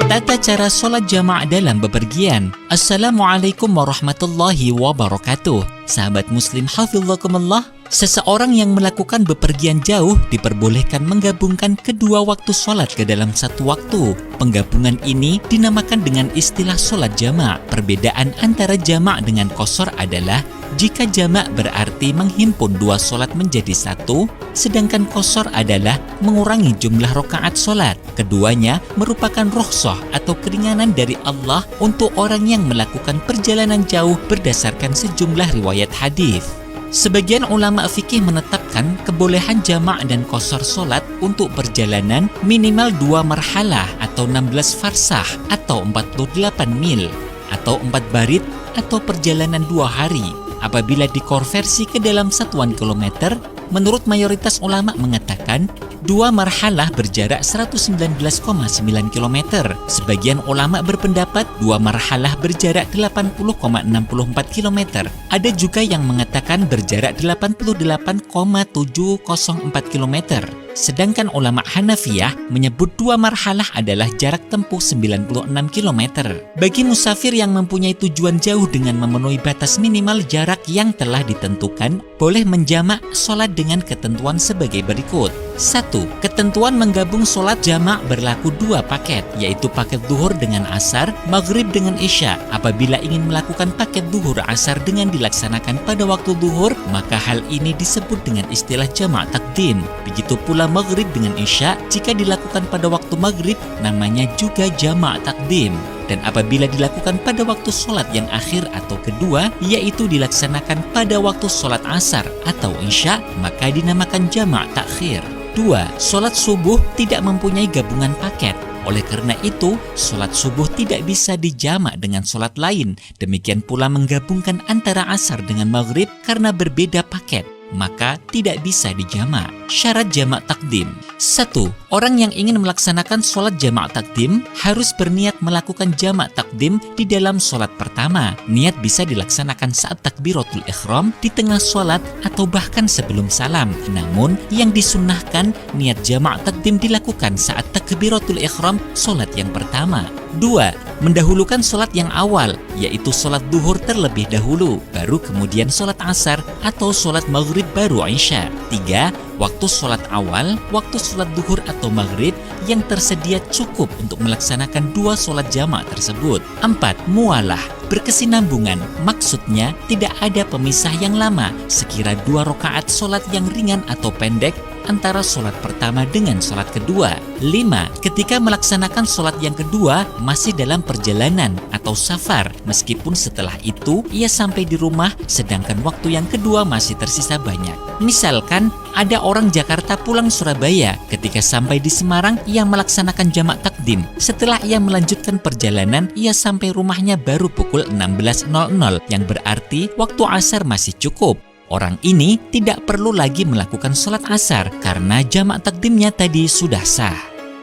Tata cara sholat jamaah dalam bepergian. Assalamualaikum warahmatullahi wabarakatuh. Sahabat muslim hafizakumullah, seseorang yang melakukan bepergian jauh diperbolehkan menggabungkan kedua waktu sholat ke dalam satu waktu. Penggabungan ini dinamakan dengan istilah sholat jama'. Perbedaan antara jama' dengan qashar adalah jika jama' berarti menghimpun dua sholat menjadi satu, sedangkan qashar adalah mengurangi jumlah rakaat sholat. Keduanya merupakan rukhsah atau keringanan dari Allah untuk orang yang melakukan perjalanan jauh berdasarkan sejumlah riwayat hadis. Sebagian ulama fikih menetapkan kebolehan jama' dan qashar sholat untuk perjalanan minimal 2 marhalah atau 16 farsah atau 48 mil atau 4 barit atau perjalanan 2 hari. Apabila dikonversi ke dalam satuan kilometer, menurut mayoritas ulama mengatakan 2 marhalah berjarak 119,9 km. Sebagian ulama berpendapat 2 marhalah berjarak 80,64 km. Ada juga yang mengatakan berjarak 88,704 km. Sedangkan ulama Hanafiyah menyebut 2 marhalah adalah jarak tempuh 96 km. Bagi musafir yang mempunyai tujuan jauh dengan memenuhi batas minimal jarak yang telah ditentukan, boleh menjamak sholat dengan ketentuan sebagai berikut. 1. Ketentuan menggabung sholat jamak berlaku 2 paket, yaitu paket duhur dengan asar, maghrib dengan isya. Apabila ingin melakukan paket duhur asar dengan dilaksanakan pada waktu duhur, maka hal ini disebut dengan istilah jamak takdim. Begitu pula maghrib dengan isya, jika dilakukan pada waktu maghrib, namanya juga jamak takdim. Dan apabila dilakukan pada waktu sholat yang akhir atau kedua, yaitu dilaksanakan pada waktu sholat asar atau isya, maka dinamakan jamak takhir. 2. Sholat subuh tidak mempunyai gabungan paket. Oleh karena itu, sholat subuh tidak bisa dijamak dengan sholat lain. Demikian pula menggabungkan antara asar dengan maghrib karena berbeda paket, maka tidak bisa dijamak. Syarat jamak takdim. 1. Orang yang ingin melaksanakan sholat jamak takdim harus berniat melakukan jamak takdim di dalam sholat pertama. Niat bisa dilaksanakan saat takbiratul ihram, di tengah sholat, atau bahkan sebelum salam. Namun, yang disunnahkan niat jamak takdim dilakukan saat takbiratul ihram sholat yang pertama. 2. Mendahulukan sholat yang awal, yaitu sholat duhur terlebih dahulu, baru kemudian sholat asar atau sholat maghrib baru isya. 3. Waktu sholat awal, waktu sholat duhur atau maghrib yang tersedia cukup untuk melaksanakan 2 sholat jamak tersebut. 4. Mualah, berkesinambungan, maksudnya tidak ada pemisah yang lama, sekira 2 rakaat sholat yang ringan atau pendek antara sholat pertama dengan sholat kedua. 5. Ketika melaksanakan sholat yang kedua masih dalam perjalanan atau safar, meskipun setelah itu ia sampai di rumah sedangkan waktu yang kedua masih tersisa banyak. Misalkan ada orang Jakarta pulang Surabaya, ketika sampai di Semarang ia melaksanakan jamak takdim. Setelah ia melanjutkan perjalanan, ia sampai rumahnya baru pukul 16.00 yang berarti waktu asar masih cukup. Orang ini tidak perlu lagi melakukan sholat asar karena jamak takdimnya tadi sudah sah.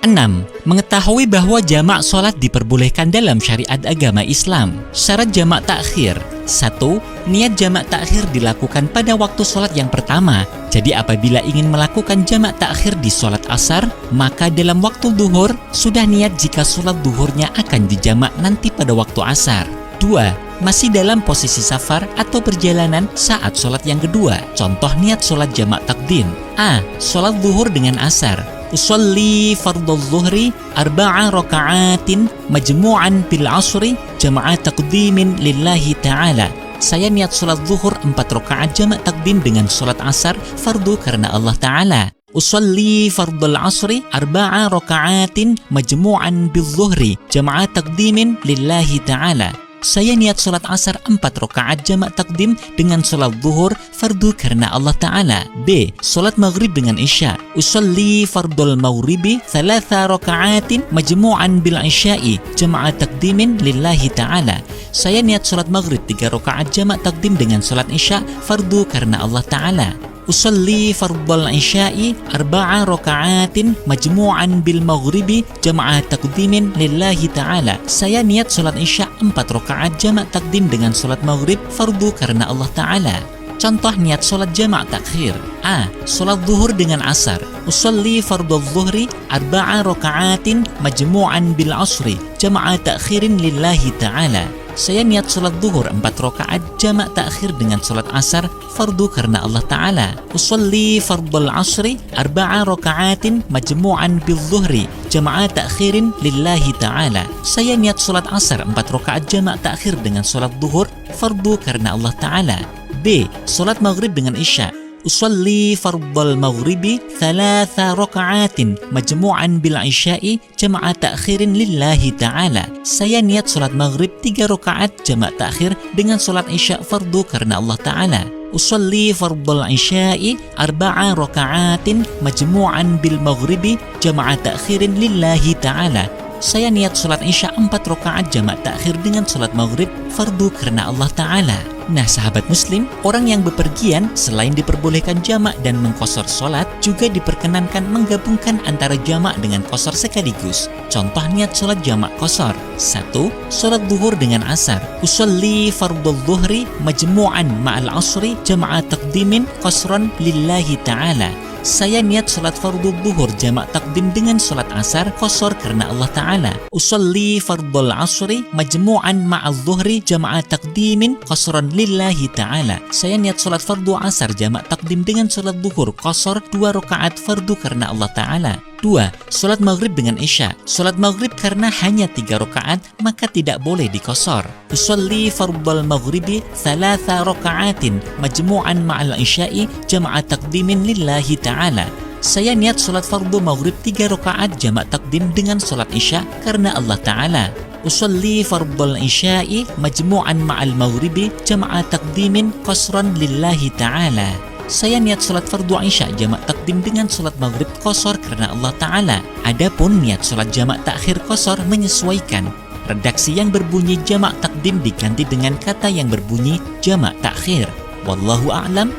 6. Mengetahui bahwa jamak sholat diperbolehkan dalam syariat agama Islam. Syarat jamak takhir. 1. Niat jamak takhir dilakukan pada waktu sholat yang pertama. Jadi apabila ingin melakukan jamak takhir di sholat asar, maka dalam waktu duhur sudah niat jika sholat duhurnya akan dijamak nanti pada waktu asar. 2. Masih dalam posisi safar atau perjalanan saat sholat yang kedua. Contoh niat sholat jamak takdim. A. Sholat zuhur dengan asar. Usolli fardhu zuhri 4 raka'atin majmu'an bil asri jama'a takdimin lillahi ta'ala. Saya niat sholat zuhur 4 rakaat jamak takdim dengan sholat asar fardu karena Allah Ta'ala. Usolli fardhul asri 4 raka'atin majmu'an bil zuhri jama'a takdimin lillahi ta'ala. Saya niat sholat asar 4 rakaat jamak takdim dengan sholat zuhur fardu karena Allah Ta'ala. B. Sholat maghrib dengan isya. Usolli fardul maghribi 3 raka'atin majmu'an bil isya'i jama'a takdimin lillahi Ta'ala. Saya niat sholat maghrib 3 rakaat jamak takdim dengan sholat isya fardu karena Allah Ta'ala. Usolli fardul isya'i 4 raka'atin majmu'an bil maghribi jama'a takdimin lillahi ta'ala. Saya niat sholat isya 4 rakaat jamak takdim dengan sholat maghrib fardu karena Allah Ta'ala. Contoh niat sholat jamak takhir. A. Sholat zuhur dengan asar. Usalli fardhu dhuhri 4 raka'atin majmu'an bil 'ashri jama'a ta'khirin lillahi ta'ala. Saya niat salat zuhur 4 rakaat jamak takhir dengan salat asar fardu karena Allah Ta'ala. Usalli fardhul 'ashri 4 raka'atin majmu'an bil dhuhri jama'a ta'khirin lillahi ta'ala. Saya niat salat asar 4 rakaat jamak takhir dengan salat zuhur fardu karena Allah Ta'ala. B. Salat maghrib dengan isya. Usalli fardhal maghribi 3 raka'atin majmu'an bil isya'i jama'a ta'khirin lillahi ta'ala. Saya niat salat maghrib 3 rakaat jamak takhir dengan salat isya fardu karena Allah Ta'ala. Usalli fardhal isya'i 4 raka'atin majmu'an bil maghribi jama'a ta'khirin lillahi ta'ala. Saya niat salat isya 4 rakaat jamak takhir dengan salat maghrib fardu karena Allah Ta'ala. Nah sahabat muslim, orang yang bepergian selain diperbolehkan jamak dan mengqashar sholat, juga diperkenankan menggabungkan antara jamak dengan qashar sekaligus. Contoh niat sholat jamak qashar. 1. Sholat zuhur dengan asar. Usalli fardhu dhuhri majmu'an ma'al asri jama'a taqdimin qashran lillahi ta'ala. Saya niat salat fardhu zuhur jamak takdim dengan salat asar qashar karena Allah Ta'ala. Usalli fardhul asri majmu'an ma'al zuhri jama'a takdimin qashran lillahi ta'ala. Saya niat salat fardhu asar jamak takdim dengan salat zuhur qashar 2 rakaat fardu karena Allah Ta'ala. 2. Salat maghrib dengan isya. Salat maghrib karena hanya 3 rakaat maka tidak boleh diqashar. Usalli fardhal maghribi 3 raka'atin majmu'an ma'al isya'i jama'a takdimin lillahi ta'ala. Saya niat salat fardhu maghrib 3 rakaat jamak takdim dengan salat isya karena Allah Ta'ala. Usalli fardhal isya'i majmu'an ma'al maghribi jama'a takdimin qashran lillahi ta'ala. Saya niat salat fardu isya jamak takdim dengan salat maghrib qashar karena Allah Ta'ala. Adapun niat salat jamak takhir qashar menyesuaikan. Redaksi yang berbunyi jamak takdim diganti dengan kata yang berbunyi jamak takhir. Wallahu a'lam.